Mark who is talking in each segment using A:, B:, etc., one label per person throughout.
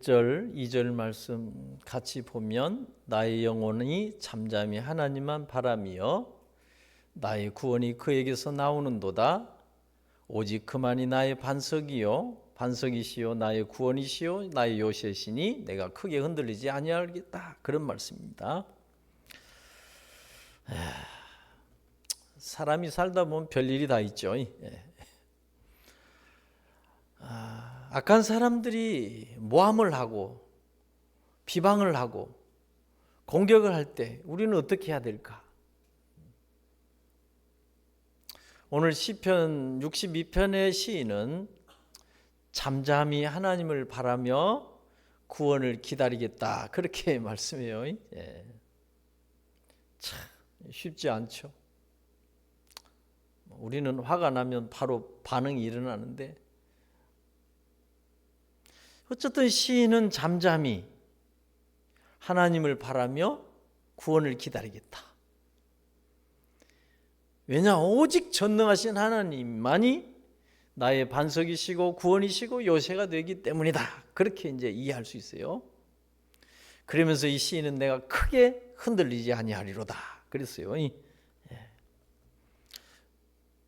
A: 1절, 2절 말씀 같이 보면 나의 영혼이 잠잠히 하나님만 바라며 나의 구원이 그에게서 나오는도다. 오직 그만이 나의 반석이시요 나의 구원이시요 나의 요새시니 내가 크게 흔들리지 아니하겠다. 그런 말씀입니다. 사람이 살다 보면 별일이 다 있죠. 악한 사람들이 모함을 하고 비방을 하고 공격을 할 때 우리는 어떻게 해야 될까? 오늘 시편 62편의 시인은 잠잠히 하나님을 바라며 구원을 기다리겠다 그렇게 말씀해요. 참 쉽지 않죠. 우리는 화가 나면 바로 반응이 일어나는데 어쨌든 시인은 잠잠히 하나님을 바라며 구원을 기다리겠다. 왜냐? 오직 전능하신 하나님만이 나의 반석이시고 구원이시고 요새가 되기 때문이다. 그렇게 이제 이해할 수 있어요. 그러면서 이 시인은 내가 크게 흔들리지 아니하리로다. 그랬어요.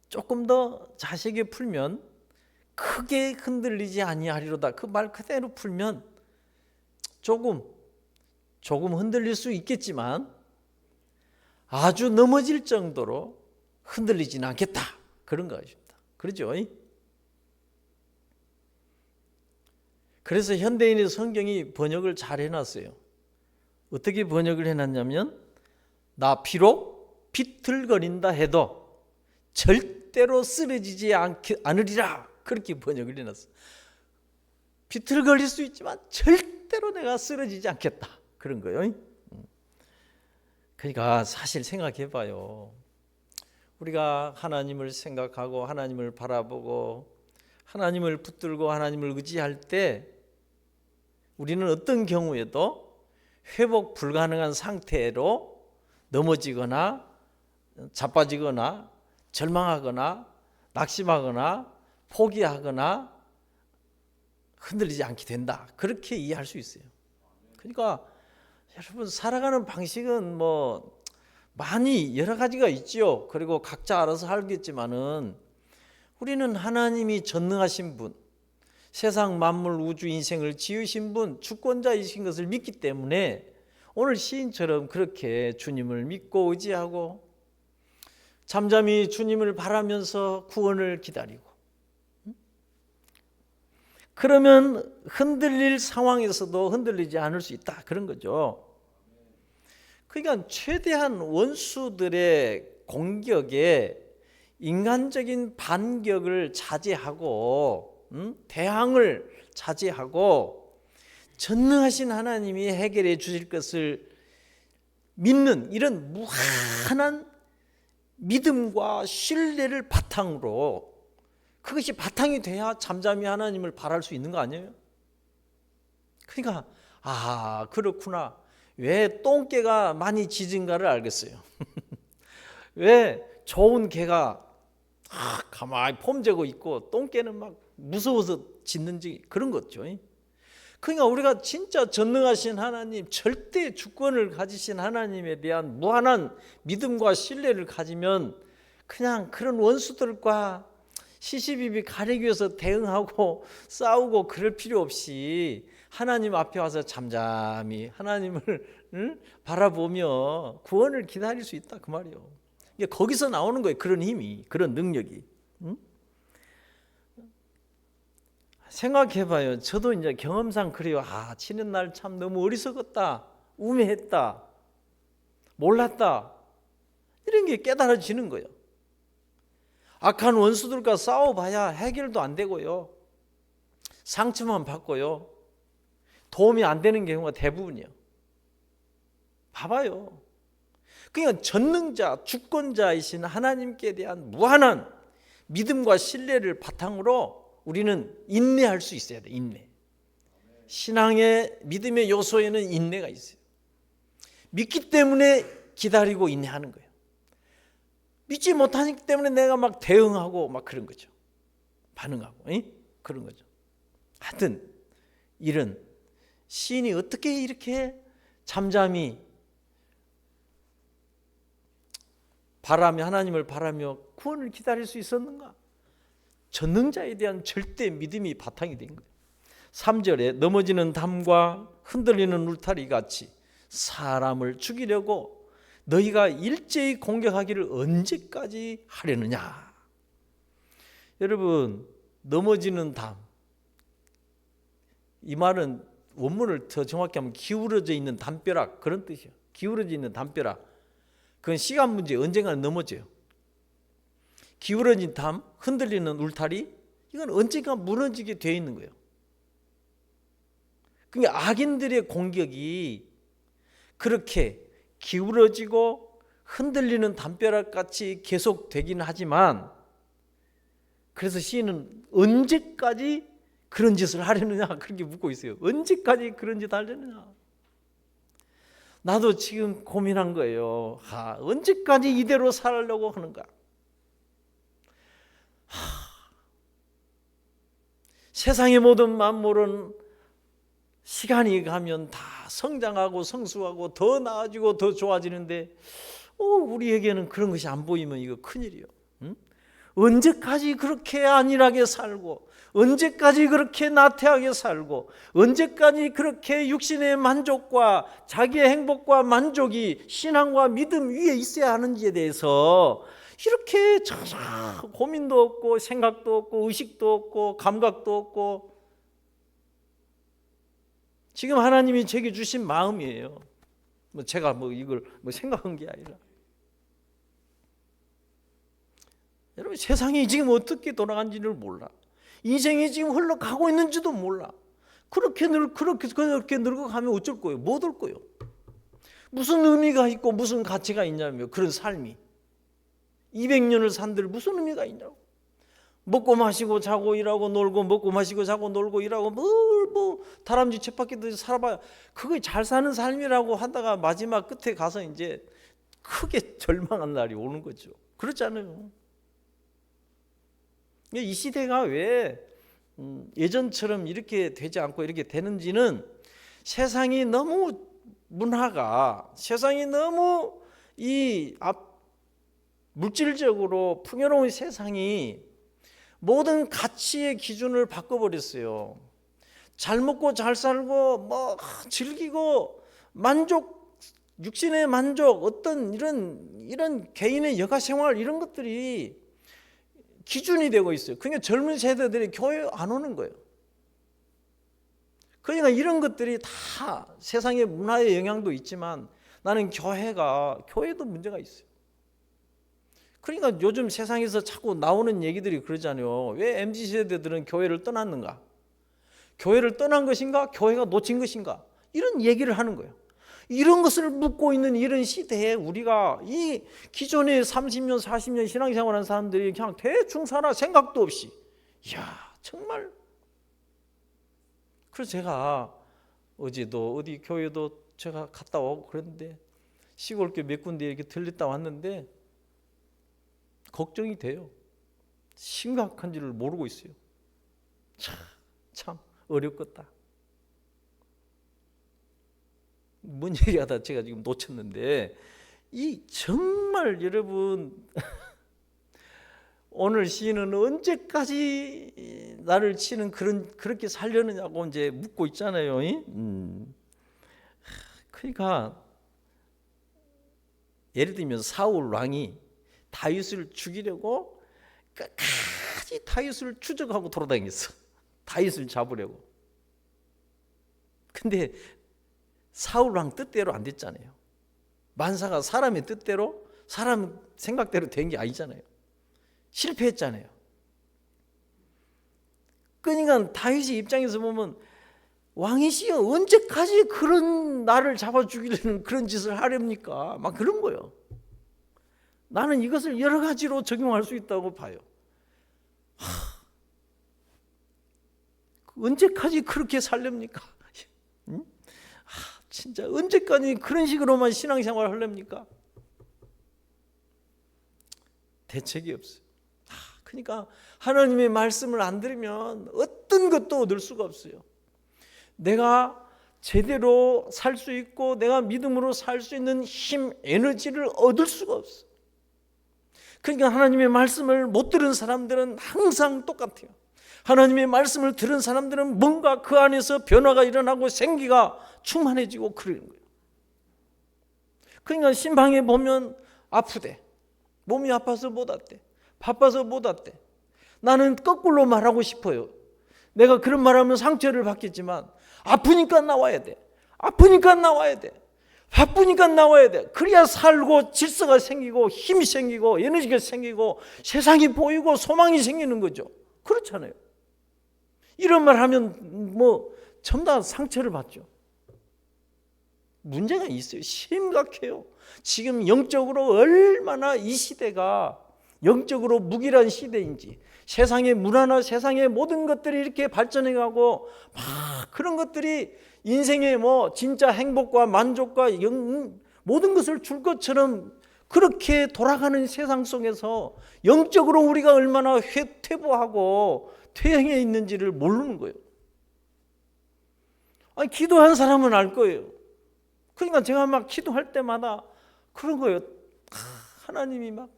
A: 조금 더 자세하게 풀면 크게 흔들리지 아니하리로다. 그 말 그대로 풀면 조금 흔들릴 수 있겠지만 아주 넘어질 정도로 흔들리지는 않겠다. 그런 것입니다. 그렇죠? 그래서 현대인의 성경이 번역을 잘 해놨어요. 어떻게 번역을 해놨냐면 나 비록 비틀거린다 해도 절대로 쓰러지지 않으리라. 그렇게 번역을 해놨어. 비틀거릴 수 있지만 절대로 내가 쓰러지지 않겠다. 그런 거예요. 그러니까 사실 생각해봐요. 우리가 하나님을 생각하고 하나님을 바라보고 하나님을 붙들고 하나님을 의지할 때 우리는 어떤 경우에도 회복 불가능한 상태로 넘어지거나 자빠지거나 절망하거나 낙심하거나 포기하거나 흔들리지 않게 된다. 그렇게 이해할 수 있어요. 그러니까 여러분 살아가는 방식은 많이 여러 가지가 있죠. 그리고 각자 알아서 살겠지만은 우리는 하나님이 전능하신 분, 세상 만물 우주 인생을 지으신 분, 주권자이신 것을 믿기 때문에 오늘 시인처럼 그렇게 주님을 믿고 의지하고 잠잠히 주님을 바라면서 구원을 기다리고 그러면 흔들릴 상황에서도 흔들리지 않을 수 있다. 그런 거죠. 그러니까 최대한 원수들의 공격에 인간적인 반격을 자제하고 대항을 자제하고 전능하신 하나님이 해결해 주실 것을 믿는 이런 무한한 믿음과 신뢰를 바탕으로 그것이 바탕이 돼야 잠잠히 하나님을 바랄 수 있는 거 아니에요? 그러니까 그렇구나. 왜 똥개가 많이 짖은가를 알겠어요. 왜 좋은 개가 가만히 폼재고 있고 똥개는 막 무서워서 짖는지 그런 거죠. 그러니까 우리가 진짜 전능하신 하나님, 절대 주권을 가지신 하나님에 대한 무한한 믿음과 신뢰를 가지면 그냥 그런 원수들과 시시비비 가리기 위해서 대응하고 싸우고 그럴 필요 없이 하나님 앞에 와서 잠잠히 하나님을 바라보며 구원을 기다릴 수 있다 그 말이에요. 거기서 나오는 거예요. 그런 힘이, 그런 능력이. 생각해봐요. 저도 이제 경험상 그래요. 치는 날 참 너무 어리석었다, 우매했다, 몰랐다 이런 게 깨달아지는 거예요. 악한 원수들과 싸워봐야 해결도 안 되고요. 상처만 받고요. 도움이 안 되는 경우가 대부분이에요. 봐봐요. 그러니까 전능자, 주권자이신 하나님께 대한 무한한 믿음과 신뢰를 바탕으로 우리는 인내할 수 있어야 돼. 인내. 신앙의 믿음의 요소에는 인내가 있어요. 믿기 때문에 기다리고 인내하는 거예요. 믿지 못하기 때문에 내가 막 대응하고 막 그런 거죠. 반응하고 그런 거죠. 하여튼 이런 시인이 어떻게 이렇게 잠잠히 하나님을 바라며 구원을 기다릴 수 있었는가? 전능자에 대한 절대 믿음이 바탕이 된 거예요. 3절에 넘어지는 담과 흔들리는 울타리 같이 사람을 죽이려고 너희가 일제히 공격하기를 언제까지 하려느냐. 여러분, 넘어지는 담, 이 말은 원문을 더 정확히 하면 기울어져 있는 담벼락, 그런 뜻이에요. 기울어져 있는 담벼락, 그건 시간 문제, 언젠가는 넘어져요. 기울어진 담, 흔들리는 울타리, 이건 언젠가 무너지게 되어 있는 거예요. 그러니까 악인들의 공격이 그렇게 기울어지고 흔들리는 담벼락같이 계속되긴 하지만, 그래서 시인은 언제까지 그런 짓을 하려느냐 그렇게 묻고 있어요. 언제까지 그런 짓 하려느냐. 나도 지금 고민한 거예요. 언제까지 이대로 살려고 하는가. 세상의 모든 만물은 시간이 가면 다 성장하고 성숙하고 더 나아지고 더 좋아지는데 우리에게는 그런 것이 안 보이면 이거 큰일이에요. 언제까지 그렇게 안일하게 살고, 언제까지 그렇게 나태하게 살고, 언제까지 그렇게 육신의 만족과 자기의 행복과 만족이 신앙과 믿음 위에 있어야 하는지에 대해서 이렇게 고민도 없고 생각도 없고 의식도 없고 감각도 없고, 지금 하나님이 제게 주신 마음이에요. 제가 이걸 생각한 게 아니라, 여러분, 세상이 지금 어떻게 돌아간지를 몰라. 인생이 지금 흘러가고 있는지도 몰라. 그렇게 늙어가면 어쩔 거예요? 못 올 거예요. 무슨 의미가 있고 무슨 가치가 있냐며, 그런 삶이 200년을 산들 무슨 의미가 있냐고. 먹고 마시고 자고 일하고 놀고, 먹고 마시고 자고 놀고 일하고 다람쥐 쳇바퀴 살아봐야 그게 잘 사는 삶이라고 하다가 마지막 끝에 가서 이제 크게 절망한 날이 오는 거죠. 그렇지 않아요? 이 시대가 왜 예전처럼 이렇게 되지 않고 이렇게 되는지는, 세상이 너무 세상이 너무 물질적으로 풍요로운 세상이 모든 가치의 기준을 바꿔버렸어요. 잘 먹고 잘 살고 즐기고 육신의 만족, 어떤 이런 개인의 여가 생활, 이런 것들이 기준이 되고 있어요. 그러니까 젊은 세대들이 교회 안 오는 거예요. 그러니까 이런 것들이 다 세상의 문화의 영향도 있지만, 나는 교회도 문제가 있어요. 그러니까 요즘 세상에서 자꾸 나오는 얘기들이 그러잖아요. 왜 MZ세대들은 교회를 떠났는가? 교회를 떠난 것인가? 교회가 놓친 것인가? 이런 얘기를 하는 거예요. 이런 것을 묻고 있는 이런 시대에 우리가 이 기존에 30년 40년 신앙생활하는 사람들이 그냥 대충 살아, 생각도 없이, 이야 정말. 그래서 제가 어제도 어디 교회도 제가 갔다 오고 그랬는데, 시골교회 몇 군데 이렇게 들렸다 왔는데 걱정이 돼요. 심각한지를 모르고 있어요. 참 어렵겠다. 뭔 얘기하다 제가 지금 놓쳤는데, 이 정말 여러분 오늘 시인은 언제까지 나를 치는 그렇게 살려느냐고 이제 묻고 있잖아요. 그러니까 예를 들면 사울 왕이 다윗을 죽이려고 끝까지 다윗을 추적하고 돌아다녔어. 다윗을 잡으려고. 근데 사울 왕 뜻대로 안 됐잖아요. 만사가 사람의 뜻대로, 사람 생각대로 된 게 아니잖아요. 실패했잖아요. 그러니까 다윗의 입장에서 보면, 왕이시여 언제까지 그런 나를 잡아 죽이려는 그런 짓을 하렵니까? 막 그런 거예요. 나는 이것을 여러 가지로 적용할 수 있다고 봐요. 언제까지 그렇게 살렵니까? 진짜 언제까지 그런 식으로만 신앙생활을 하렵니까? 대책이 없어요. 그러니까 하나님의 말씀을 안 들으면 어떤 것도 얻을 수가 없어요. 내가 제대로 살 수 있고 내가 믿음으로 살 수 있는 힘, 에너지를 얻을 수가 없어. 그러니까 하나님의 말씀을 못 들은 사람들은 항상 똑같아요. 하나님의 말씀을 들은 사람들은 뭔가 그 안에서 변화가 일어나고 생기가 충만해지고 그러는 거예요. 그러니까 신방에 보면 아프대. 몸이 아파서 못 왔대. 바빠서 못 왔대. 나는 거꾸로 말하고 싶어요. 내가 그런 말하면 상처를 받겠지만 아프니까 나와야 돼. 아프니까 나와야 돼. 바쁘니까 나와야 돼. 그래야 살고 질서가 생기고 힘이 생기고 에너지가 생기고 세상이 보이고 소망이 생기는 거죠. 그렇잖아요. 이런 말 하면 뭐 전부 다 상처를 받죠. 문제가 있어요. 심각해요. 지금 영적으로 얼마나 이 시대가 영적으로 무기란 시대인지, 세상의 문화나 세상의 모든 것들이 이렇게 발전해가고 막 그런 것들이 인생의 뭐 진짜 행복과 만족과 모든 것을 줄 것처럼 그렇게 돌아가는 세상 속에서 영적으로 우리가 얼마나 퇴보하고 퇴행해 있는지를 모르는 거예요. 아니, 기도한 사람은 알 거예요. 그러니까 제가 막 기도할 때마다 그런 거예요. 하나님이 막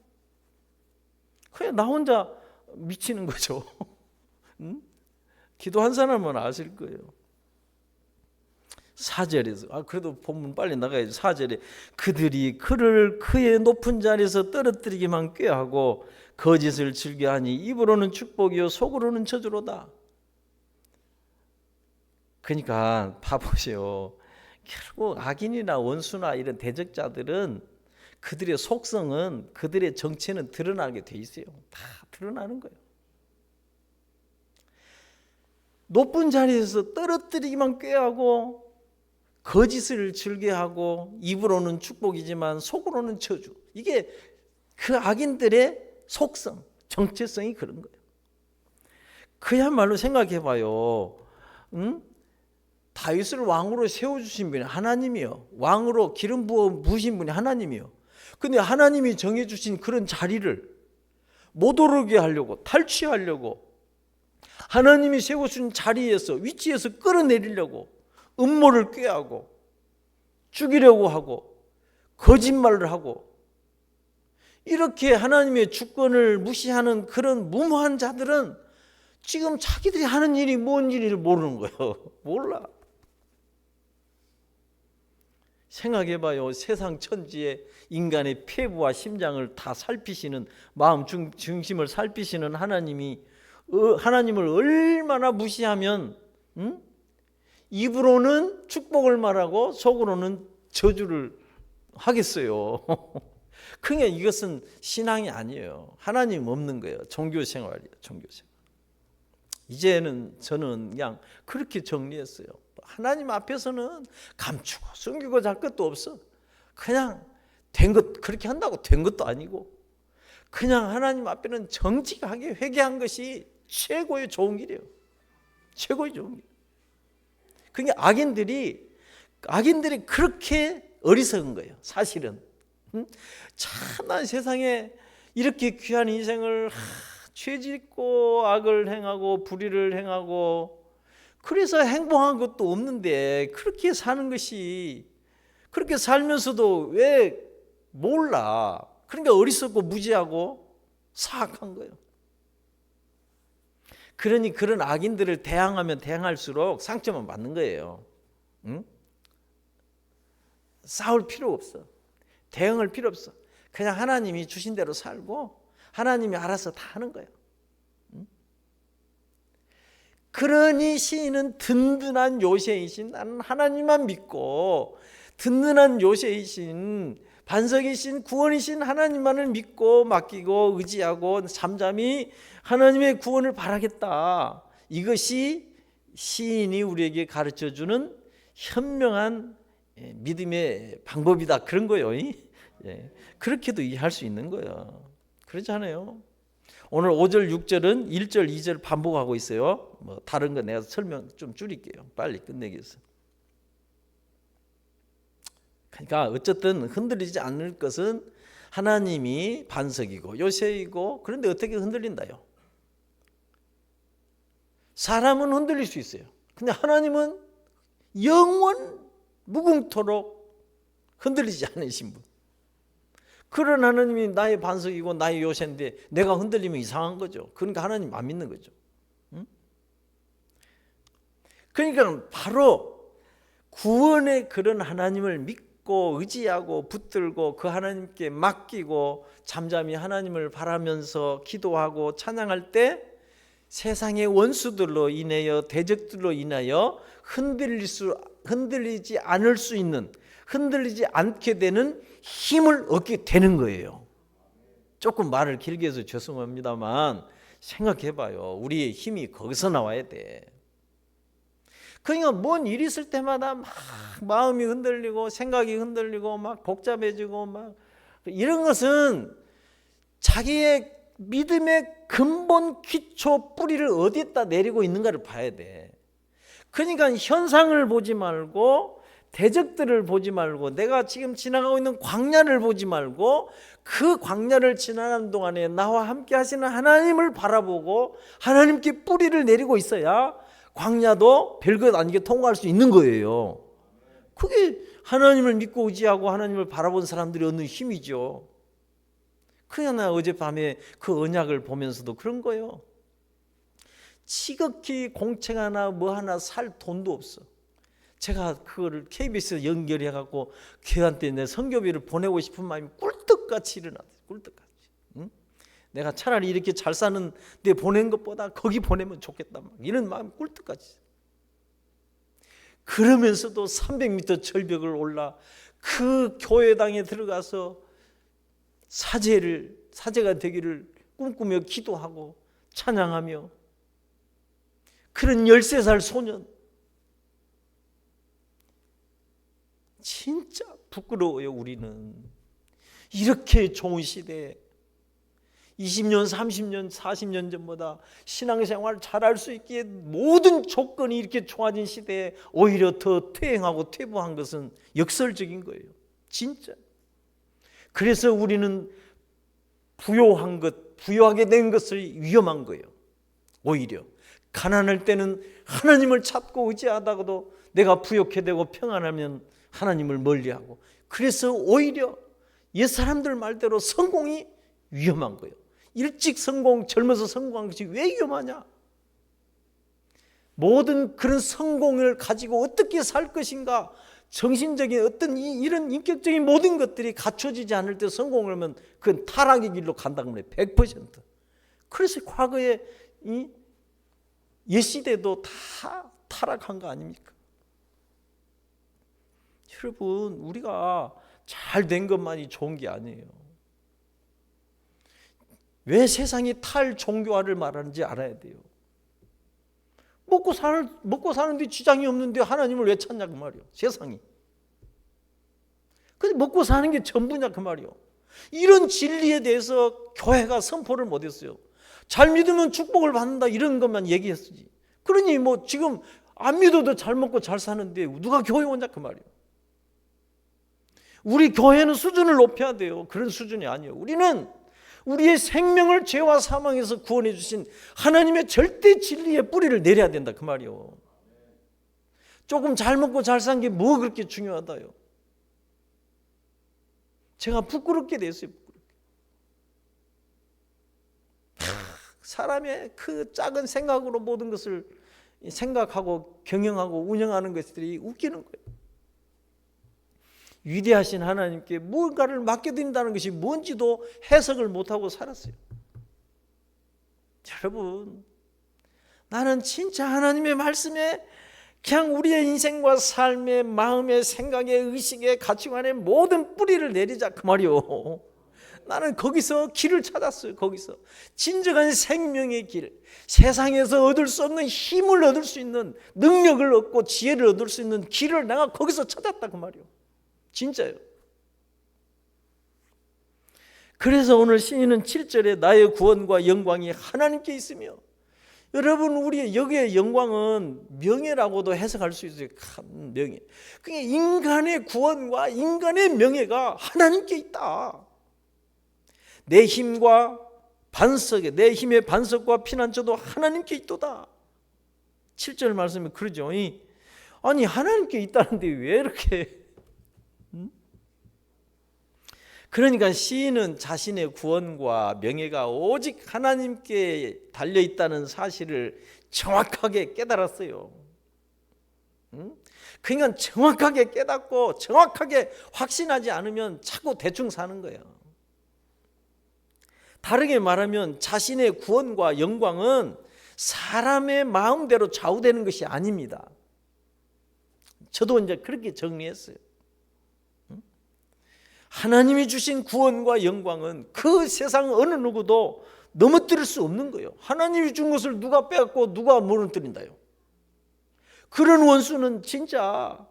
A: 그냥 나 혼자 미치는 거죠. 응? 기도한 사람은 아실 거예요. 4절에서 그래도 본문 빨리 나가야지. 4절에 그들이 그를 그의 높은 자리에서 떨어뜨리기만 꾀하고 거짓을 즐겨하니 입으로는 축복이요 속으로는 저주로다. 그러니까 봐보세요. 결국 악인이나 원수나 이런 대적자들은 그들의 속성은, 그들의 정체는 드러나게 돼 있어요. 다 드러나는 거예요. 높은 자리에서 떨어뜨리기만 꾀하고 거짓을 즐겨하고 입으로는 축복이지만 속으로는 저주. 이게 그 악인들의 속성, 정체성이 그런 거예요. 그야말로 생각해봐요. 다윗을 왕으로 세워주신 분이 하나님이요. 왕으로 기름 부으신 분이 하나님이요. 근데 하나님이 정해주신 그런 자리를 못 오르게 하려고, 탈취하려고, 하나님이 세워준 자리에서, 위치에서 끌어내리려고 음모를 꾀하고 죽이려고 하고 거짓말을 하고, 이렇게 하나님의 주권을 무시하는 그런 무모한 자들은 지금 자기들이 하는 일이 뭔 일인지 모르는 거예요. 몰라. 생각해봐요. 세상 천지에 인간의 폐부와 심장을 다 살피시는, 마음 중심을 살피시는 하나님을 얼마나 무시하면 입으로는 축복을 말하고 속으로는 저주를 하겠어요. 그러니까 이것은 신앙이 아니에요. 하나님 없는 거예요. 종교생활이에요. 종교생활. 이제는 저는 그냥 그렇게 정리했어요. 하나님 앞에서는 감추고 숨기고 잘 것도 없어. 그냥 된 것, 그렇게 한다고 된 것도 아니고, 그냥 하나님 앞에는 정직하게 회개한 것이 최고의 좋은 길이에요. 최고의 좋은 길. 그러니까 악인들이 그렇게 어리석은 거예요. 사실은. 참나 세상에 이렇게 귀한 인생을 죄 짓고 악을 행하고 불의를 행하고 그래서 행복한 것도 없는데 그렇게 사는 것이, 그렇게 살면서도 왜 몰라. 그러니까 어리석고 무지하고 사악한 거예요. 그러니 그런 악인들을 대항하면 대항할수록 상처만 받는 거예요. 응? 싸울 필요 없어. 대응할 필요 없어. 그냥 하나님이 주신 대로 살고 하나님이 알아서 다 하는 거예요. 그러니 시인은 든든한 요새이신, 나는 하나님만 믿고 든든한 요새이신, 반석이신, 구원이신 하나님만을 믿고 맡기고 의지하고 잠잠히 하나님의 구원을 바라겠다. 이것이 시인이 우리에게 가르쳐주는 현명한 믿음의 방법이다. 그런 거예요. 그렇게도 이해할 수 있는 거예요. 그렇잖아요. 오늘 5절, 6절은 1절, 2절 반복하고 있어요. 뭐 다른 거 내가 설명 좀 줄일게요. 빨리 끝내기 위해서. 그러니까 어쨌든 흔들리지 않을 것은 하나님이 반석이고 요새이고, 그런데 어떻게 흔들린다요? 사람은 흔들릴 수 있어요. 근데 하나님은 영원 무궁토록 흔들리지 않으신 분. 그런 하나님이 나의 반석이고 나의 요새인데 내가 흔들리면 이상한 거죠. 그러니까 하나님 안 믿는 거죠. 응? 그러니까 바로 구원의 그런 하나님을 믿고 의지하고 붙들고 그 하나님께 맡기고 잠잠히 하나님을 바라면서 기도하고 찬양할 때 세상의 원수들로 인하여 대적들로 인하여 흔들리지 않을 수 있는, 흔들리지 않게 되는 힘을 얻게 되는 거예요. 조금 말을 길게 해서 죄송합니다만 생각해봐요. 우리의 힘이 거기서 나와야 돼. 그러니까 뭔 일이 있을 때마다 막 마음이 흔들리고 생각이 흔들리고 막 복잡해지고 막 이런 것은 자기의 믿음의 근본 기초 뿌리를 어디에다 내리고 있는가를 봐야 돼. 그러니까 현상을 보지 말고 대적들을 보지 말고 내가 지금 지나가고 있는 광야를 보지 말고 그 광야를 지나가는 동안에 나와 함께 하시는 하나님을 바라보고 하나님께 뿌리를 내리고 있어야 광야도 별것 아니게 통과할 수 있는 거예요. 그게 하나님을 믿고 의지하고 하나님을 바라본 사람들이 얻는 힘이죠. 그냥 어젯밤에 그 언약을 보면서도 그런 거예요. 지극히 공책 하나 뭐 하나 살 돈도 없어. 제가 그거를 KBS에 연결해 갖고 걔한테 내 선교비를 보내고 싶은 마음이 꿀떡같이 일어나요. 꿀떡같이. 응? 내가 차라리 이렇게 잘 사는 데 보낸 것보다 거기 보내면 좋겠다. 막 이런 마음이 꿀떡같이. 그러면서도 300m 절벽을 올라 그 교회당에 들어가서 사제가 되기를 꿈꾸며 기도하고 찬양하며 그런 13살 소년 진짜 부끄러워요. 우리는 이렇게 좋은 시대에 20년, 30년, 40년 전보다 신앙생활 잘할 수 있기에 모든 조건이 이렇게 좋아진 시대에 오히려 더 퇴행하고 퇴보한 것은 역설적인 거예요. 진짜. 그래서 우리는 부요하게 된 것을 위험한 거예요. 오히려 가난할 때는 하나님을 찾고 의지하다가도 내가 부욕해 되고 평안하면 하나님을 멀리하고, 그래서 오히려 옛사람들 말대로 성공이 위험한 거예요. 일찍 성공, 젊어서 성공한 것이 왜 위험하냐? 모든 그런 성공을 가지고 어떻게 살 것인가, 정신적인 어떤 이런 인격적인 모든 것들이 갖춰지지 않을 때 성공을 하면 그건 타락의 길로 간다고 말해요. 100%. 그래서 과거에 이 옛시대도 다 타락한 거 아닙니까? 여러분, 우리가 잘 된 것만이 좋은 게 아니에요. 왜 세상이 탈종교화를 말하는지 알아야 돼요. 먹고 사는데 지장이 없는데 하나님을 왜 찾냐 그 말이요. 세상이. 근데 먹고 사는 게 전부냐 그 말이요. 이런 진리에 대해서 교회가 선포를 못했어요. 잘 믿으면 축복을 받는다 이런 것만 얘기했지. 그러니 뭐 지금 안 믿어도 잘 먹고 잘 사는데 누가 교회 오냐 그 말이요. 우리 교회는 수준을 높여야 돼요. 그런 수준이 아니에요. 우리는 우리의 생명을 죄와 사망에서 구원해 주신 하나님의 절대 진리의 뿌리를 내려야 된다 그 말이요. 조금 잘 먹고 잘 산 게 뭐 그렇게 중요하다요. 제가 부끄럽게 됐어요. 사람의 그 작은 생각으로 모든 것을 생각하고 경영하고 운영하는 것들이 웃기는 거예요. 위대하신 하나님께 뭔가를 맡겨드린다는 것이 뭔지도 해석을 못하고 살았어요. 여러분, 나는 진짜 하나님의 말씀에 그냥 우리의 인생과 삶의 마음의 생각의 의식의 가치관의 모든 뿌리를 내리자 그 말이요. 나는 거기서 길을 찾았어요. 거기서 진정한 생명의 길, 세상에서 얻을 수 없는 힘을 얻을 수 있는 능력을 얻고 지혜를 얻을 수 있는 길을 내가 거기서 찾았다 그 말이요. 진짜요. 그래서 오늘 시인은 7절에 나의 구원과 영광이 하나님께 있으며, 여러분 우리의 여기의 영광은 명예라고도 해석할 수 있어요. 큰 명예. 그게 인간의 구원과 인간의 명예가 하나님께 있다. 내 힘과 반석에, 내 힘의 반석과 피난처도 하나님께 있도다. 7절 말씀에 그러죠. 아니 하나님께 있다는데 왜 이렇게 그러니까 시인은 자신의 구원과 명예가 오직 하나님께 달려있다는 사실을 정확하게 깨달았어요. 그러니까 정확하게 깨닫고 정확하게 확신하지 않으면 자꾸 대충 사는 거예요. 다르게 말하면 자신의 구원과 영광은 사람의 마음대로 좌우되는 것이 아닙니다. 저도 이제 그렇게 정리했어요. 하나님이 주신 구원과 영광은 그 세상 어느 누구도 넘어뜨릴 수 없는 거예요. 하나님이 준 것을 누가 빼앗고 누가 무너뜨린다요. 그런 원수는 진짜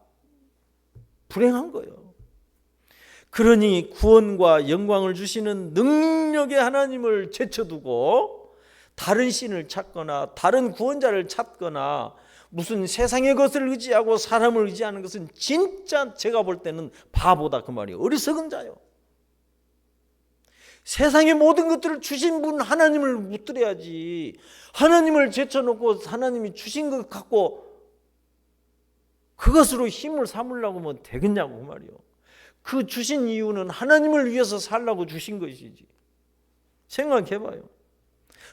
A: 불행한 거예요. 그러니 구원과 영광을 주시는 능력의 하나님을 제쳐두고 다른 신을 찾거나 다른 구원자를 찾거나 무슨 세상의 것을 의지하고 사람을 의지하는 것은 진짜 제가 볼 때는 바보다 그 말이에요. 어리석은 자요. 세상의 모든 것들을 주신 분 하나님을 붙들어야지. 하나님을 제쳐놓고 하나님이 주신 것 갖고 그것으로 힘을 삼으려고 하면 되겠냐고 그 말이에요. 그 주신 이유는 하나님을 위해서 살라고 주신 것이지. 생각해봐요.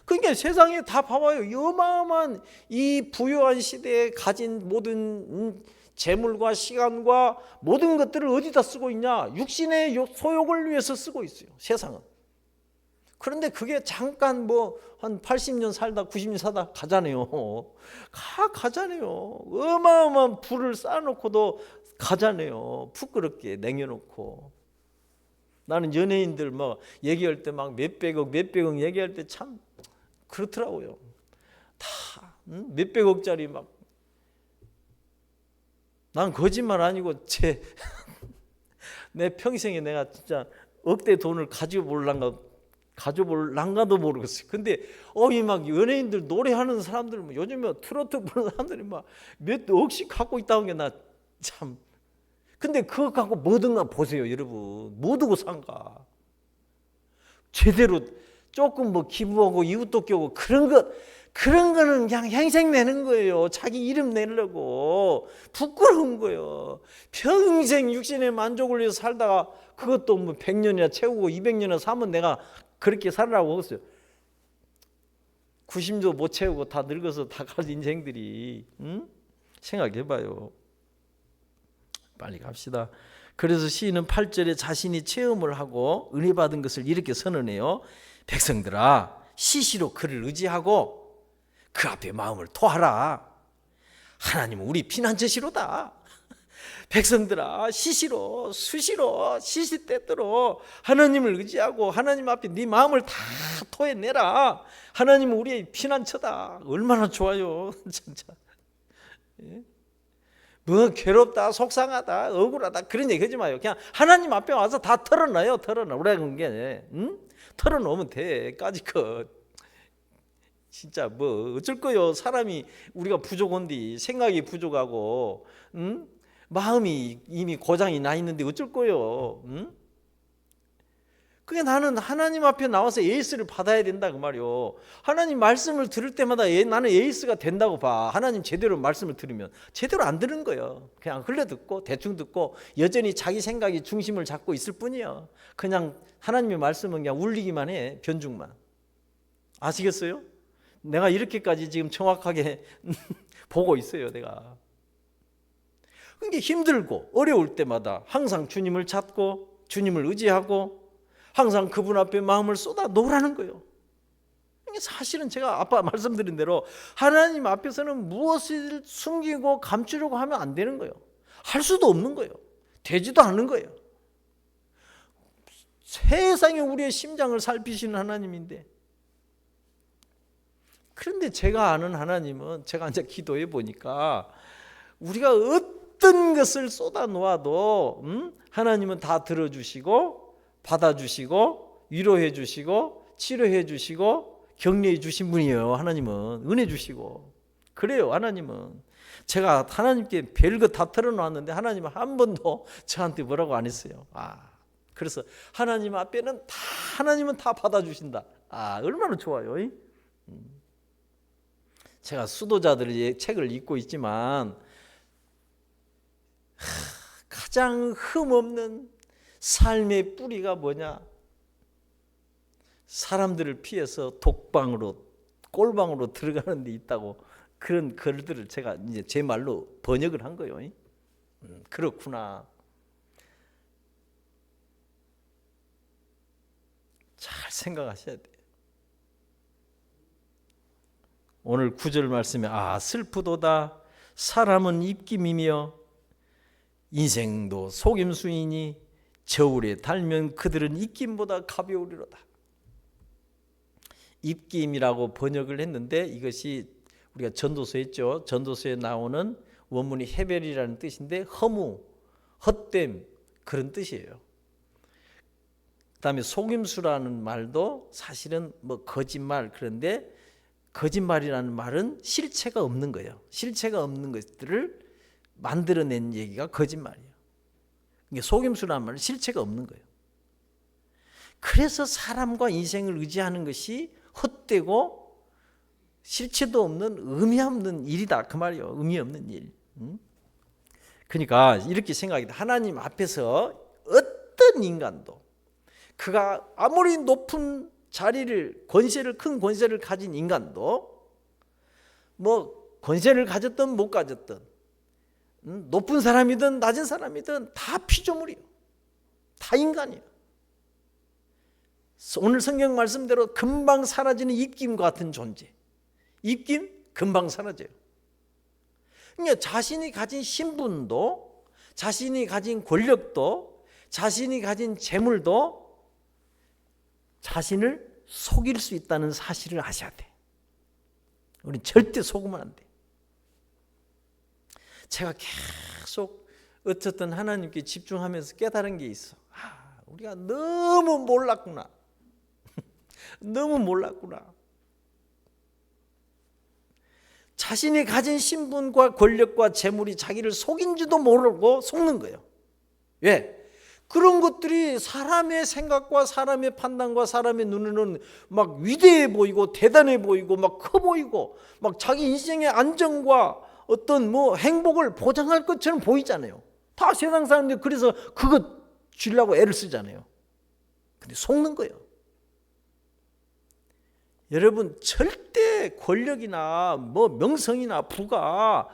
A: 그러니까 세상에 다 봐봐요. 어마어마한 이 부유한 시대에 가진 모든 재물과 시간과 모든 것들을 어디다 쓰고 있냐? 육신의 소욕을 위해서 쓰고 있어요. 세상은. 그런데 그게 잠깐 뭐 한 80년 살다 90년 살다 가잖아요. 가잖아요. 어마어마한 부를 쌓아놓고도 가잖아요. 부끄럽게 냉여놓고. 나는 연예인들 막 얘기할 때 막 몇백억 얘기할 때 참 그렇더라고요. 다 몇백억짜리 막. 난 거짓말 아니고 내 평생에 내가 진짜 억대 돈을 가져볼란가도 모르겠어요. 근데 이 막 연예인들 노래하는 사람들 뭐 요즘에 트로트 부르는 사람들이 막 몇 억씩 갖고 있다는 게 나 참. 근데 그거 갖고 뭐든가 보세요, 여러분. 뭐 두고 산가? 제대로 조금 뭐 기부하고 이웃도 껴고 그런 거는 그냥 행색 내는 거예요. 자기 이름 내려고. 부끄러운 거예요. 평생 육신의 만족을 위해서 살다가 그것도 뭐 100년이나 채우고 200년이나 사면 내가 그렇게 살라고 했어요. 90도 못 채우고 다 늙어서 다 갈 인생들이. 생각해봐요. 빨리 갑시다. 그래서 시인은 8절에 자신이 체험을 하고 은혜 받은 것을 이렇게 선언해요. 백성들아, 시시로 그를 의지하고 그 앞에 마음을 토하라. 하나님은 우리 피난처시로다. 백성들아, 시시로 수시로 시시때때로 하나님을 의지하고 하나님 앞에 네 마음을 다 토해내라. 하나님은 우리의 피난처다. 얼마나 좋아요. 진짜. 뭐 괴롭다, 속상하다, 억울하다 그런 얘기 하지 마요. 그냥 하나님 앞에 와서 다 털어놔요. 털어놓으라는 게. 털어놓으면 돼. 까지껏. 진짜 뭐 어쩔 거요. 사람이 우리가 부족한데 생각이 부족하고 마음이 이미 고장이 나 있는데 어쩔 거요. 그게 나는 하나님 앞에 나와서 에이스를 받아야 된다 그 말이요. 하나님 말씀을 들을 때마다 나는 에이스가 된다고 봐. 하나님 제대로 말씀을 들으면. 제대로 안 들은 거예요. 그냥 흘려듣고 대충 듣고 여전히 자기 생각이 중심을 잡고 있을 뿐이야. 그냥 하나님의 말씀은 그냥 울리기만 해. 변죽만. 아시겠어요? 내가 이렇게까지 지금 정확하게 보고 있어요. 내가. 그게 힘들고 어려울 때마다 항상 주님을 찾고 주님을 의지하고 항상 그분 앞에 마음을 쏟아 놓으라는 거예요. 사실은 제가 아까 말씀드린 대로 하나님 앞에서는 무엇을 숨기고 감추려고 하면 안 되는 거예요. 할 수도 없는 거예요. 되지도 않는 거예요. 세상에 우리의 심장을 살피시는 하나님인데, 그런데 제가 아는 하나님은 제가 이제 기도해 보니까 우리가 어떤 것을 쏟아 놓아도 하나님은 다 들어주시고 받아주시고 위로해 주시고 치료해 주시고 격려해 주신 분이에요. 하나님은 은혜 주시고 그래요. 하나님은 제가 하나님께 별것 다 털어놓았는데 하나님은 한 번도 저한테 뭐라고 안 했어요. 그래서 하나님 앞에는 하나님은 다 받아주신다. 얼마나 좋아요. 제가 수도자들의 책을 읽고 있지만 가장 흠없는 삶의 뿌리가 뭐냐? 사람들을 피해서 독방으로, 꼴방으로 들어가는 데 있다고, 그런 글들을 제가 이제 제 말로 번역을 한 거예요. 그렇구나. 잘 생각하셔야 돼요. 오늘 9절 말씀에 슬프도다 사람은 입김이며 인생도 속임수이니 저울에 달면 그들은 입김보다 가벼우리로다. 입김이라고 번역을 했는데 이것이 우리가 전도서에 있죠. 전도서에 나오는 원문이 해별이라는 뜻인데 허무, 헛됨 그런 뜻이에요. 그다음에 속임수라는 말도 사실은 뭐 거짓말, 그런데 거짓말이라는 말은 실체가 없는 거예요. 실체가 없는 것들을 만들어낸 얘기가 거짓말이에요. 이게 속임수라는 말은 실체가 없는 거예요. 그래서 사람과 인생을 의지하는 것이 헛되고 실체도 없는 의미 없는 일이다 그 말이에요. 의미 없는 일. 그러니까 이렇게 생각합니다. 하나님 앞에서 어떤 인간도 그가 아무리 높은 자리를, 권세를, 큰 권세를 가진 인간도 뭐 권세를 가졌든 못 가졌든 높은 사람이든 낮은 사람이든 다 피조물이에요. 다 인간이에요. 오늘 성경 말씀대로 금방 사라지는 입김과 같은 존재. 입김 금방 사라져요. 그러니까 자신이 가진 신분도, 자신이 가진 권력도, 자신이 가진 재물도 자신을 속일 수 있다는 사실을 아셔야 돼. 우리는 절대 속으면 안 돼. 제가 계속 어쨌든 하나님께 집중하면서 깨달은 게 있어. 우리가 너무 몰랐구나. 너무 몰랐구나. 자신이 가진 신분과 권력과 재물이 자기를 속인 줄도 모르고 속는 거예요. 왜? 그런 것들이 사람의 생각과 사람의 판단과 사람의 눈에는 막 위대해 보이고 대단해 보이고 막 커 보이고 막 자기 인생의 안정과 어떤 뭐 행복을 보장할 것처럼 보이잖아요. 다 세상 사람들 그래서 그거 주려고 애를 쓰잖아요. 근데 속는 거예요. 여러분 절대 권력이나 뭐 명성이나 부가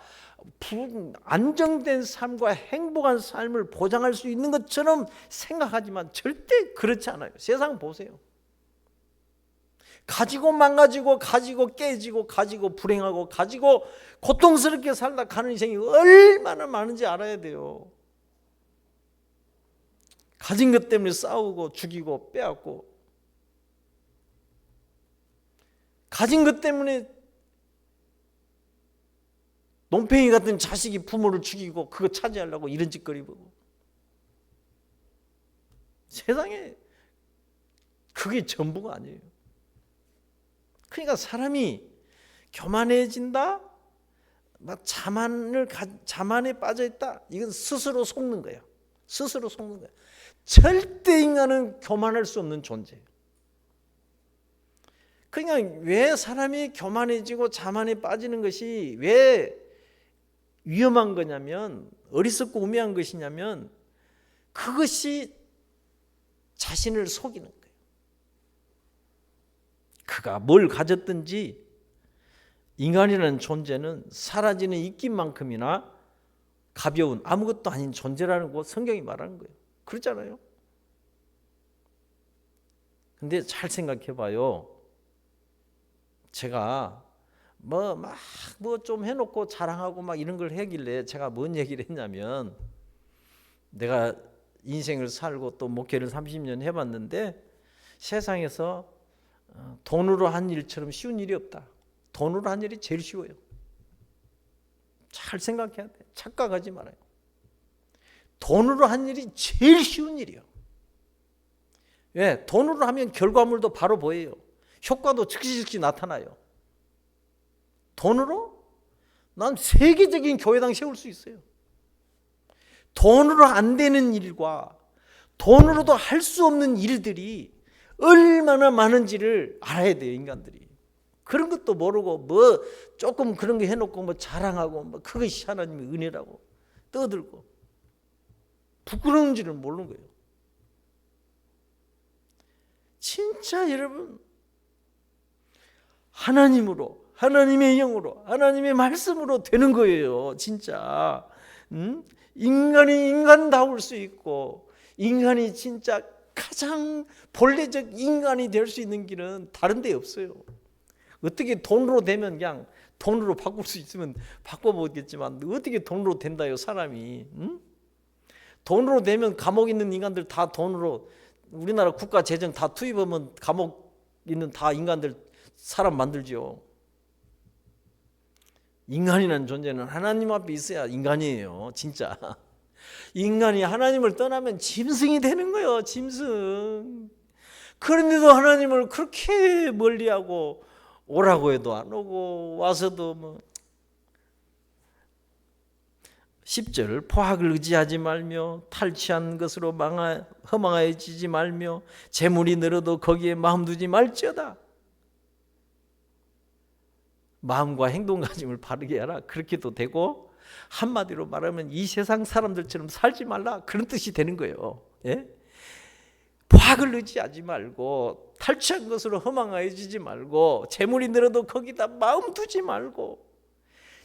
A: 안정된 삶과 행복한 삶을 보장할 수 있는 것처럼 생각하지만 절대 그렇지 않아요. 세상 보세요. 가지고 망가지고 가지고 깨지고 가지고 불행하고 가지고 고통스럽게 살다 가는 인생이 얼마나 많은지 알아야 돼요. 가진 것 때문에 싸우고 죽이고 빼앗고 가진 것 때문에 논팽이 같은 자식이 부모를 죽이고 그거 차지하려고 이런 짓거리 보고 세상에 그게 전부가 아니에요. 그러니까 사람이 교만해진다, 막 자만에 빠져 있다. 이건 스스로 속는 거예요. 스스로 속는 거예요. 절대 인간은 교만할 수 없는 존재예요. 그러니까 왜 사람이 교만해지고 자만에 빠지는 것이 왜 위험한 거냐면, 어리석고 우매한 것이냐면 그것이 자신을 속이는 거예요. 그가 뭘 가졌든지 인간이라는 존재는 사라지는 입김만큼이나 가벼운 아무것도 아닌 존재라는 거 성경이 말하는 거예요. 그렇잖아요. 근데 잘 생각해 봐요. 제가 뭐 좀 해놓고 자랑하고 막 이런 걸 하길래 제가 뭔 얘기를 했냐면, 내가 인생을 살고 또 목회를 30년 해봤는데 세상에서 돈으로 한 일처럼 쉬운 일이 없다. 돈으로 한 일이 제일 쉬워요. 잘 생각해야 돼. 착각하지 말아요. 돈으로 한 일이 제일 쉬운 일이에요. 왜? 돈으로 하면 결과물도 바로 보여요. 효과도 즉시 나타나요. 돈으로 난 세계적인 교회당 세울 수 있어요. 돈으로 안 되는 일과 돈으로도 할 수 없는 일들이 얼마나 많은지를 알아야 돼요, 인간들이. 그런 것도 모르고 뭐 조금 그런 거 해놓고 뭐 자랑하고 뭐 그것이 하나님의 은혜라고 떠들고, 부끄러운지를 모르는 거예요. 진짜 여러분, 하나님으로, 하나님의 영으로, 하나님의 말씀으로 되는 거예요. 진짜 인간이 인간다울 수 있고, 인간이 진짜 가장 본래적 인간이 될 수 있는 길은 다른 데 없어요. 어떻게 돈으로 되면 그냥 돈으로 바꿀 수 있으면 바꿔보겠지만 어떻게 돈으로 된다요, 사람이. 돈으로 되면 감옥 있는 인간들 다 돈으로, 우리나라 국가 재정 다 투입하면 감옥 있는 다 인간들 사람 만들죠. 인간이라는 존재는 하나님 앞에 있어야 인간이에요. 진짜 인간이 하나님을 떠나면 짐승이 되는 거예요. 짐승. 그런데도 하나님을 그렇게 멀리하고 오라고 해도 안 오고, 와서도 뭐 10절 포학을 의지하지 말며 탈취한 것으로 허망해지지 말며 재물이 늘어도 거기에 마음 두지 말지어다. 마음과 행동가짐을 바르게 하라. 그렇게도 되고, 한마디로 말하면 이 세상 사람들처럼 살지 말라, 그런 뜻이 되는 거예요. 예? 포학을 의지하지 말고, 탈취한 것으로 허망해지지 말고, 재물이 늘어도 거기다 마음 두지 말고,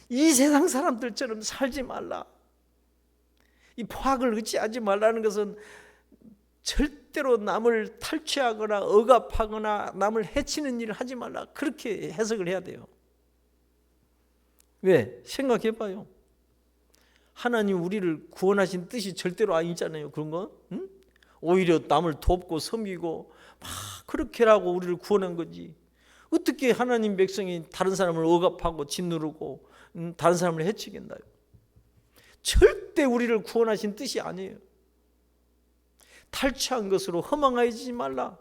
A: 이 세상 사람들처럼 살지 말라. 이 포학을 의지하지 말라는 것은 절대로 남을 탈취하거나 억압하거나 남을 해치는 일을 하지 말라, 그렇게 해석을 해야 돼요. 왜? 생각해봐요. 하나님 우리를 구원하신 뜻이 절대로 아니잖아요. 그런 거? 응? 오히려 남을 돕고 섬기고 막 그렇게라고 우리를 구원한 거지. 어떻게 하나님 백성이 다른 사람을 억압하고 짓누르고 다른 사람을 해치겠나요? 절대 우리를 구원하신 뜻이 아니에요. 탈취한 것으로 허망해지지 말라.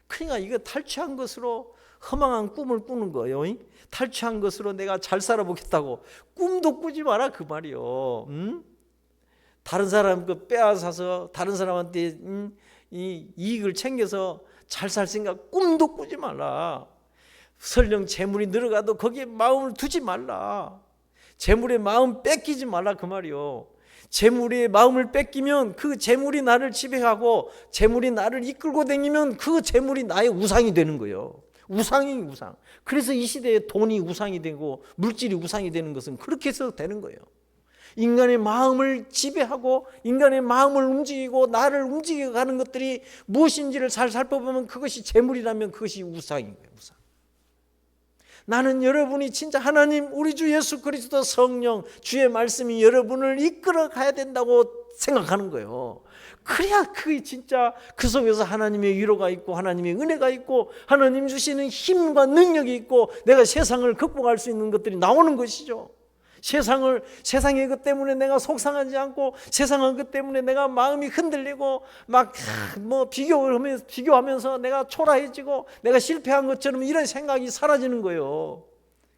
A: 그러니까 이거 탈취한 것으로 허망한 꿈을 꾸는 거예요. 탈취한 것으로 내가 잘 살아보겠다고 꿈도 꾸지 마라, 그 말이요. 다른 사람 그 빼앗아서 다른 사람한테 이 이익을 챙겨서 잘 살 생각 꿈도 꾸지 말라. 설령 재물이 늘어가도 거기에 마음을 두지 말라. 재물의 마음 뺏기지 말라, 그 말이요. 재물의 마음을 뺏기면 그 재물이 나를 지배하고 재물이 나를 이끌고 다니면 그 재물이 나의 우상이 되는 거예요. 우상이 우상. 그래서 이 시대에 돈이 우상이 되고 물질이 우상이 되는 것은 그렇게 해서 되는 거예요. 인간의 마음을 지배하고 인간의 마음을 움직이고 나를 움직여 가는 것들이 무엇인지를 잘 살펴보면 그것이 재물이라면 그것이 우상인 거예요. 우상. 나는 여러분이 진짜 하나님 우리 주 예수 그리스도 성령 주의 말씀이 여러분을 이끌어 가야 된다고 생각하는 거예요. 그래야 그게 진짜 그 속에서 하나님의 위로가 있고 하나님의 은혜가 있고 하나님 주시는 힘과 능력이 있고 내가 세상을 극복할 수 있는 것들이 나오는 것이죠. 세상의 것 때문에 내가 속상하지 않고 세상의 것 때문에 내가 마음이 흔들리고 막 뭐 비교하면서 내가 초라해지고 내가 실패한 것처럼 이런 생각이 사라지는 거예요.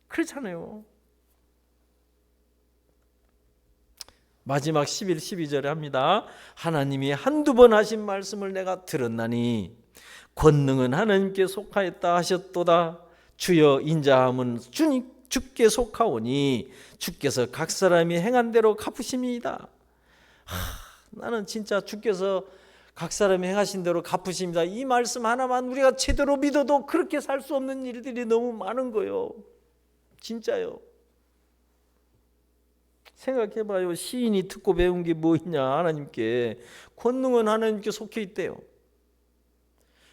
A: 그렇잖아요. 마지막 11, 12절에 합니다. 하나님이 한두 번 하신 말씀을 내가 들었나니 권능은 하나님께 속하였다 하셨도다. 주여 인자함은 주께 속하오니 주께서 각 사람이 행한 대로 갚으심이다. 나는 진짜 주께서 각 사람이 행하신 대로 갚으십니다. 이 말씀 하나만 우리가 제대로 믿어도 그렇게 살 수 없는 일들이 너무 많은 거예요. 진짜요. 생각해봐요. 시인이 듣고 배운 게 뭐냐. 하나님께 권능은 하나님께 속해 있대요.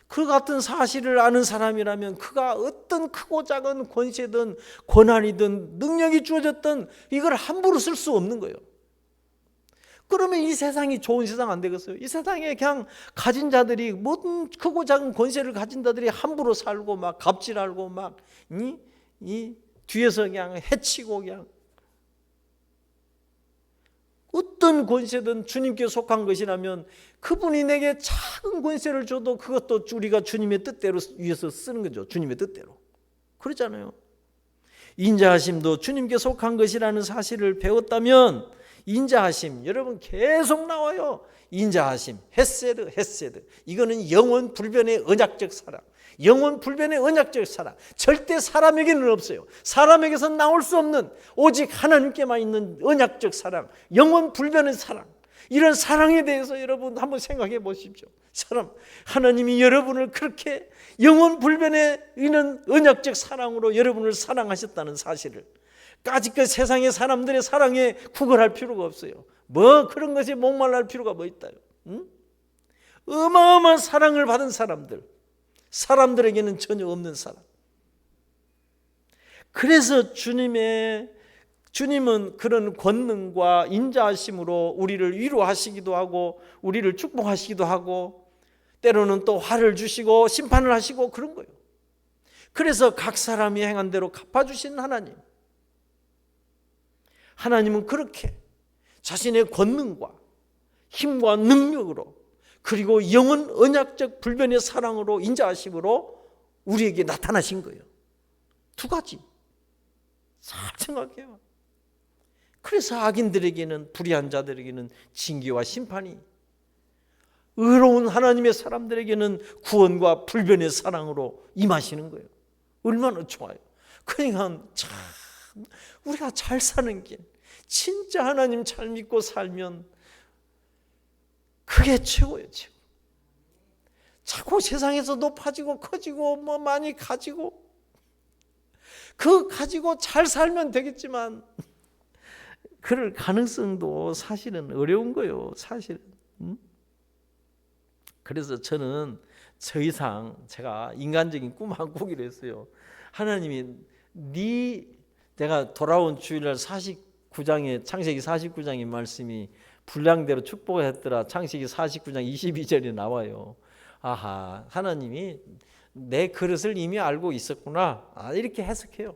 A: 그 같은 사실을 아는 사람이라면 그가 어떤 크고 작은 권세든 권한이든 능력이 주어졌든 이걸 함부로 쓸 수 없는 거예요. 그러면 이 세상이 좋은 세상 안 되겠어요? 이 세상에 그냥 가진 자들이 모든 크고 작은 권세를 가진 자들이 함부로 살고 막 갑질하고 막 이 뒤에서 그냥 해치고 그냥 어떤 권세든 주님께 속한 것이라면 그분이 내게 작은 권세를 줘도 그것도 우리가 주님의 뜻대로 위해서 쓰는 거죠. 주님의 뜻대로. 그렇잖아요. 인자하심도 주님께 속한 것이라는 사실을 배웠다면 인자하심 여러분 계속 나와요. 인자하심, 헤세드. 이거는 영원 불변의 언약적 사랑. 영원 불변의 언약적 사랑. 절대 사람에게는 없어요. 사람에게서 나올 수 없는 오직 하나님께만 있는 언약적 사랑. 영원 불변의 사랑. 이런 사랑에 대해서 여러분 한번 생각해 보십시오. 하나님이 여러분을 그렇게 영원 불변에 있는 언약적 사랑으로 여러분을 사랑하셨다는 사실을 까짓것 세상의 사람들의 사랑에 구걸할 필요가 없어요. 뭐 그런 것에 목말랄 필요가 뭐 있다요. 응? 어마어마한 사랑을 받은 사람들에게는 전혀 없는 사랑. 그래서 주님은 그런 권능과 인자하심으로 우리를 위로하시기도 하고 우리를 축복하시기도 하고 때로는 또 화를 주시고 심판을 하시고 그런 거예요. 그래서 각 사람이 행한 대로 갚아주신 하나님은 그렇게 자신의 권능과 힘과 능력으로 그리고 영원 언약적 불변의 사랑으로 인자하심으로 우리에게 나타나신 거예요. 두 가지 잘 생각해요. 그래서 악인들에게는, 불의한 자들에게는 징계와 심판이, 의로운 하나님의 사람들에게는 구원과 불변의 사랑으로 임하시는 거예요. 얼마나 좋아요. 그러니까 참 우리가 잘 사는 길, 진짜 하나님 잘 믿고 살면 그게 최고예요. 최고. 자꾸 세상에서 높아지고 커지고 뭐 많이 가지고 그 가지고 잘 살면 되겠지만 그럴 가능성도 사실은 어려운 거예요. 사실은. 그래서 저는 더 이상 제가 인간적인 꿈 한 꾸기로 했어요. 하나님이 내가 돌아온 주일날 49장에 창세기 49장의 말씀이 분량대로 축복을 했더라. 창세기 49장 22절에 나와요. 아하, 하나님이 내 그릇을 이미 알고 있었구나. 이렇게 해석해요.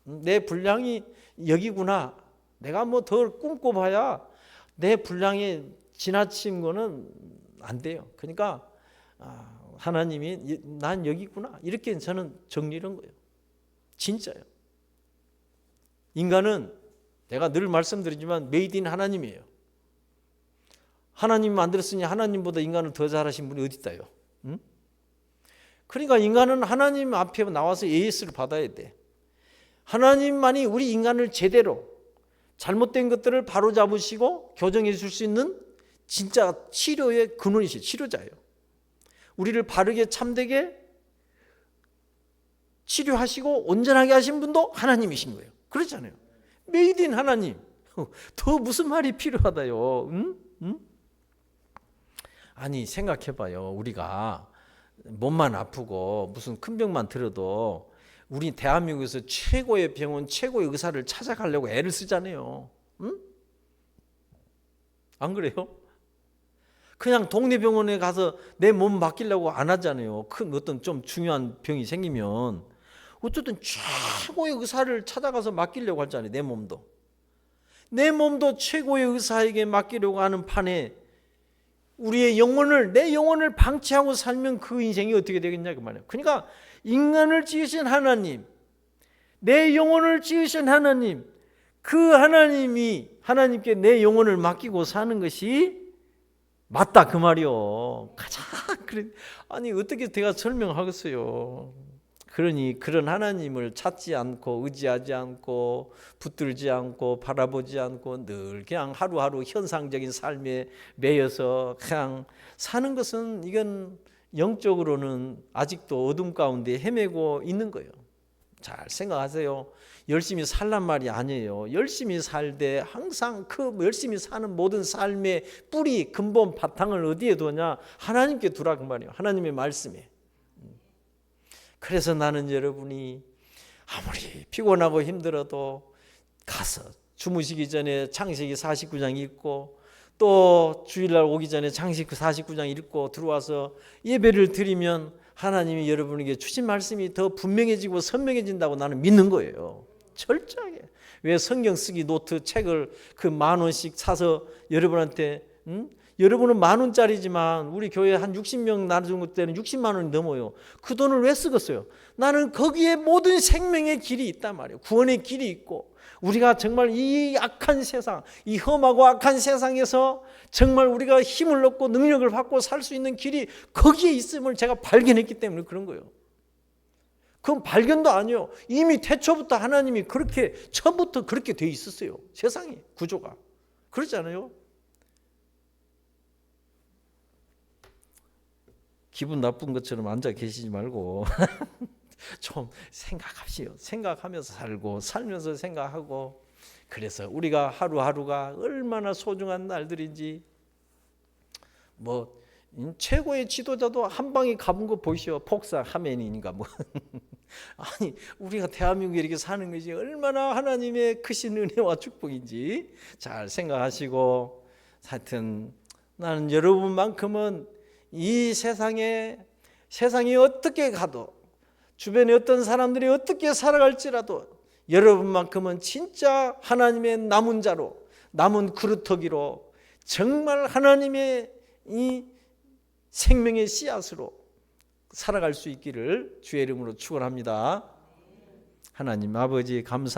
A: 내 분량이 여기구나. 내가 뭐 더 꿈꿔봐야 내 분량에 지나친 거는 안 돼요. 그러니까 하나님이 난 여기 있구나. 이렇게 저는 정리한 거예요. 진짜요. 인간은 내가 늘 말씀드리지만 메이드 인 하나님이에요. 하나님 만들었으니 하나님보다 인간을 더 잘하신 분이 어디 있다요. 응? 그러니까 인간은 하나님 앞에 나와서 AS를 받아야 돼. 하나님만이 우리 인간을 제대로 잘못된 것들을 바로잡으시고 교정해 줄 수 있는 진짜 치료의 근원이시죠. 치료자예요. 우리를 바르게 참되게 치료하시고 온전하게 하신 분도 하나님이신 거예요. 그렇잖아요. 메이드 인 하나님. 더 무슨 말이 필요하다요. 응? 아니 생각해봐요. 우리가 몸만 아프고 무슨 큰 병만 들어도 우리 대한민국에서 최고의 병원, 최고의 의사를 찾아가려고 애를 쓰잖아요. 응? 안 그래요? 그냥 동네 병원에 가서 내 몸 맡기려고 안 하잖아요. 큰 어떤 좀 중요한 병이 생기면 어쨌든 최고의 의사를 찾아가서 맡기려고 하잖아요. 내 몸도 최고의 의사에게 맡기려고 하는 판에 내 영혼을 방치하고 살면 그 인생이 어떻게 되겠냐 그 말이에요. 그러니까 인간을 지으신 하나님, 내 영혼을 지으신 하나님, 그 하나님께 내 영혼을 맡기고 사는 것이 맞다 그 말이요. 가장 아니 어떻게 제가 설명하겠어요. 그러니 그런 하나님을 찾지 않고 의지하지 않고 붙들지 않고 바라보지 않고 늘 그냥 하루하루 현상적인 삶에 매여서 그냥 사는 것은 이건 영적으로는 아직도 어둠 가운데 헤매고 있는 거예요. 잘 생각하세요. 열심히 살란 말이 아니에요. 열심히 살되 항상 그 열심히 사는 모든 삶의 뿌리, 근본, 바탕을 어디에 두냐? 하나님께 두라 그 말이에요. 하나님의 말씀에. 그래서 나는 여러분이 아무리 피곤하고 힘들어도 가서 주무시기 전에 창세기 49장 읽고 또 주일날 오기 전에 창세기 49장 읽고 들어와서 예배를 드리면 하나님이 여러분에게 주신 말씀이 더 분명해지고 선명해진다고 나는 믿는 거예요. 철저하게. 왜 성경 쓰기 노트 책을 그 10,000원씩 사서 여러분한테 여러분은 10,000원짜리지만 우리 교회 한 60명 나눈 것 때는 60만 원이 넘어요. 그 돈을 왜 쓰겠어요? 나는 거기에 모든 생명의 길이 있단 말이에요. 구원의 길이 있고 우리가 정말 이 악한 세상, 이 험하고 악한 세상에서 정말 우리가 힘을 얻고 능력을 받고 살 수 있는 길이 거기에 있음을 제가 발견했기 때문에 그런 거예요. 그건 발견도 아니에요. 이미 태초부터 하나님이 그렇게 처음부터 그렇게 돼 있었어요. 세상이 구조가. 그렇지 않아요? 기분 나쁜 것처럼 앉아 계시지 말고 좀 생각합시오. 생각하면서 살고 살면서 생각하고, 그래서 우리가 하루하루가 얼마나 소중한 날들인지, 뭐 최고의 지도자도 한 방에 가본 거 보시오. 폭삭 하멘인가 뭐. 아니 우리가 대한민국에 이렇게 사는 것이 얼마나 하나님의 크신 은혜와 축복인지 잘 생각하시고, 하여튼 나는 여러분만큼은 이 세상이 어떻게 가도, 주변에 어떤 사람들이 어떻게 살아갈지라도 여러분만큼은 진짜 하나님의 남은 자로, 남은 그루터기로, 정말 하나님의 이 생명의 씨앗으로 살아갈 수 있기를 주의 이름으로 축원합니다. 하나님 아버지 감사